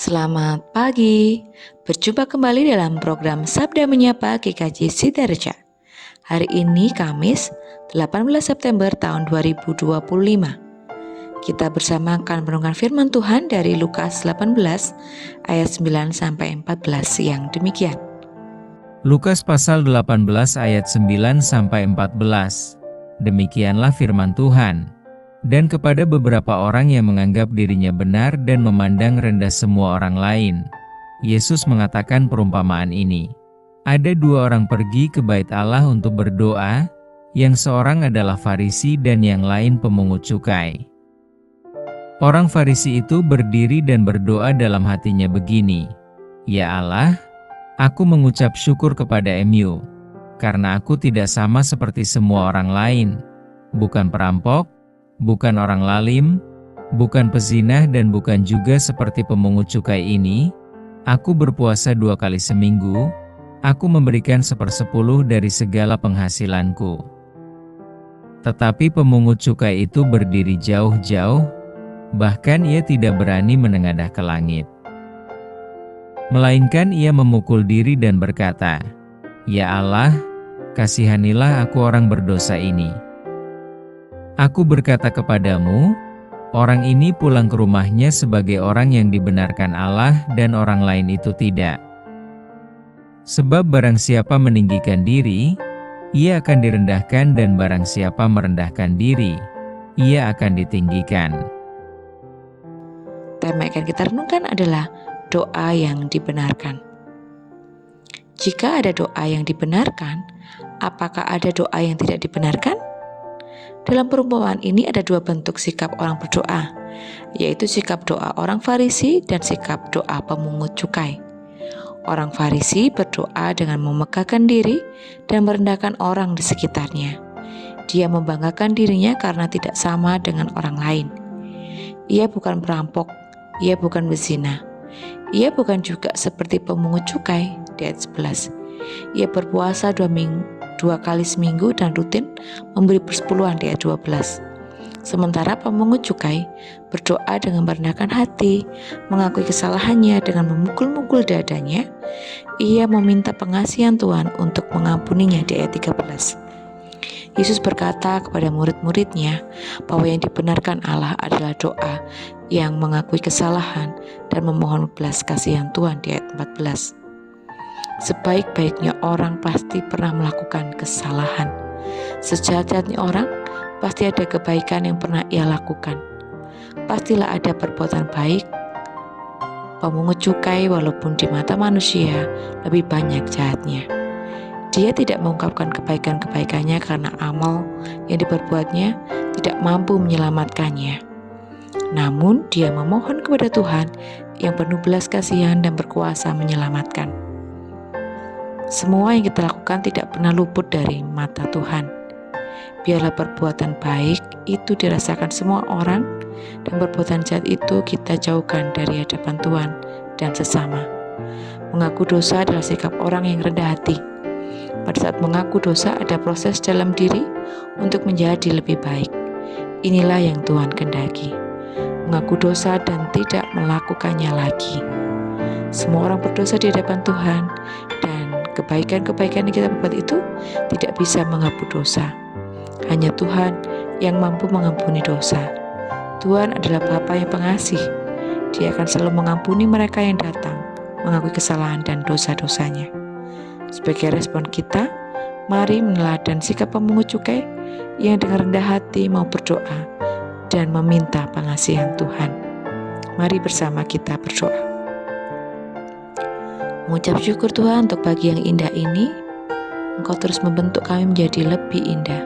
Selamat pagi, berjumpa kembali dalam program Sabda Menyapa GKJ Sidarja. Hari ini Kamis 18 September tahun 2025. Kita bersama akan merenungkan firman Tuhan dari Lukas 18 ayat 9 sampai 14 yang demikian. Lukas pasal 18 ayat 9 sampai 14. Demikianlah firman Tuhan. Dan kepada beberapa orang yang menganggap dirinya benar dan memandang rendah semua orang lain, Yesus mengatakan perumpamaan ini. Ada dua orang pergi ke bait Allah untuk berdoa, yang seorang adalah Farisi dan yang lain pemungut cukai. Orang Farisi itu berdiri dan berdoa dalam hatinya begini, "Ya Allah, aku mengucap syukur kepada-Mu, karena aku tidak sama seperti semua orang lain, bukan perampok, bukan orang lalim, bukan pezinah dan bukan juga seperti pemungut cukai ini. Aku berpuasa 2 kali seminggu, aku memberikan 1/10 dari segala penghasilanku." Tetapi pemungut cukai itu berdiri jauh-jauh, bahkan ia tidak berani menengadah ke langit. Melainkan ia memukul diri dan berkata, "Ya Allah, kasihanilah aku orang berdosa ini. Aku berkata kepadamu, orang ini pulang ke rumahnya sebagai orang yang dibenarkan Allah dan orang lain itu tidak. Sebab barang siapa meninggikan diri, ia akan direndahkan dan barang siapa merendahkan diri, ia akan ditinggikan." Tema yang akan kita renungkan adalah doa yang dibenarkan. Jika ada doa yang dibenarkan, apakah ada doa yang tidak dibenarkan? Dalam perumpamaan ini ada dua bentuk sikap orang berdoa, yaitu sikap doa orang Farisi dan sikap doa pemungut cukai. Orang Farisi berdoa dengan memegahkan diri dan merendahkan orang di sekitarnya. Dia membanggakan dirinya karena tidak sama dengan orang lain. Ia bukan perampok, ia bukan bezina. Ia bukan juga seperti pemungut cukai di ayat 11. Ia berpuasa 2 kali seminggu dan rutin memberi persepuluhan di ayat 12. Sementara pemungut cukai berdoa dengan merendahkan hati, mengakui kesalahannya dengan memukul-mukul dadanya. Ia meminta pengasihan Tuhan untuk mengampuninya di ayat 13. Yesus berkata kepada murid-muridnya bahwa yang dibenarkan Allah adalah doa yang mengakui kesalahan dan memohon belas kasihan Tuhan di ayat 14. Sebaik-baiknya orang pasti pernah melakukan kesalahan. Sejahat-jahatnya orang pasti ada kebaikan yang pernah ia lakukan. Pastilah ada perbuatan baik. Pemungut cukai walaupun di mata manusia lebih banyak jahatnya. Dia tidak mengungkapkan kebaikan-kebaikannya karena amal yang diperbuatnya tidak mampu menyelamatkannya. Namun dia memohon kepada Tuhan yang penuh belas kasihan dan berkuasa menyelamatkan. Semua yang kita lakukan tidak pernah luput dari mata Tuhan. Biarlah perbuatan baik itu dirasakan semua orang dan perbuatan jahat itu kita jauhkan dari hadapan Tuhan dan sesama. Mengaku dosa adalah sikap orang yang rendah hati. Pada saat mengaku dosa ada proses dalam diri untuk menjadi lebih baik. Inilah yang Tuhan kehendaki. Mengaku dosa dan tidak melakukannya lagi. Semua orang berdosa di hadapan Tuhan dan kebaikan-kebaikan yang kita perbuat itu tidak bisa menghapus dosa. Hanya Tuhan yang mampu mengampuni dosa. Tuhan adalah Bapa yang pengasih. Dia akan selalu mengampuni mereka yang datang, mengakui kesalahan dan dosa-dosanya. Sebagai respon kita, mari meneladan sikap pemungut cukai yang dengan rendah hati mau berdoa dan meminta pengasihan Tuhan. Mari bersama kita berdoa. Mengucap syukur Tuhan untuk pagi yang indah ini. Engkau terus membentuk kami menjadi lebih indah.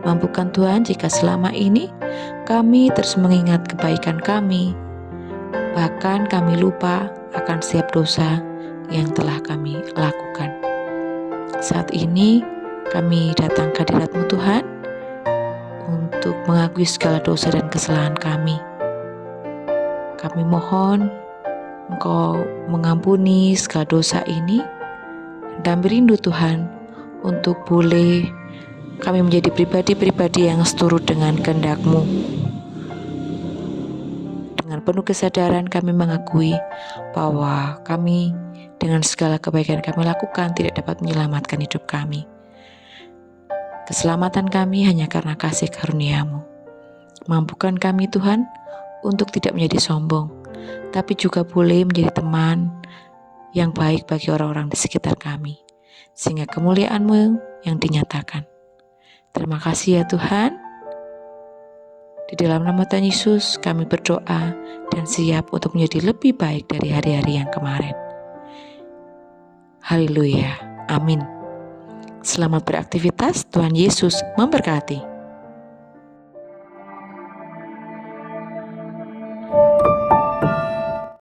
Mampukan Tuhan jika selama ini kami terus mengingat kebaikan kami, bahkan kami lupa akan setiap dosa yang telah kami lakukan. Saat ini kami datang ke hadirat-Mu Tuhan untuk mengakui segala dosa dan kesalahan kami. Kami mohon Engkau mengampuni segala dosa ini dan berindu Tuhan untuk boleh kami menjadi pribadi-pribadi yang seturut dengan kehendak-Mu, dengan Dengan penuh kesadaran kami mengakui bahwa kami dengan segala kebaikan kami lakukan tidak dapat menyelamatkan hidup kami. Keselamatan kami hanya karena kasih karunia-Mu. Mampukan kami Tuhan untuk tidak menjadi sombong, tapi juga boleh menjadi teman yang baik bagi orang-orang di sekitar kami, sehingga kemuliaan-Mu yang dinyatakan. Terima kasih ya Tuhan. Di dalam nama Tuhan Yesus kami berdoa dan siap untuk menjadi lebih baik dari hari-hari yang kemarin. Haleluya, amin. Selamat beraktivitas, Tuhan Yesus memberkati.